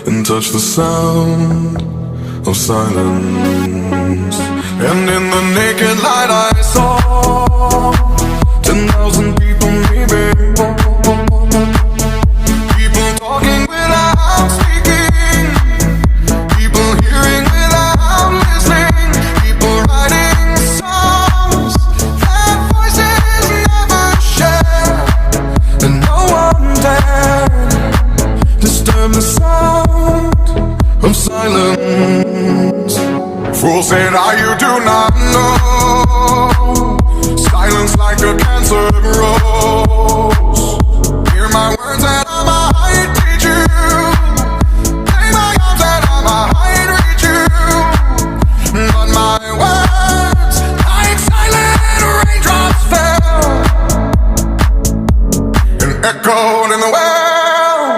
and touch the sound of silence. And in the naked light I saw 10,000 people, maybe. People talking without speaking, people hearing without listening, people writing songs that voices never share, and no one dared disturb the sound of silence. Fool said, you do not know. Silence like a cancer grows.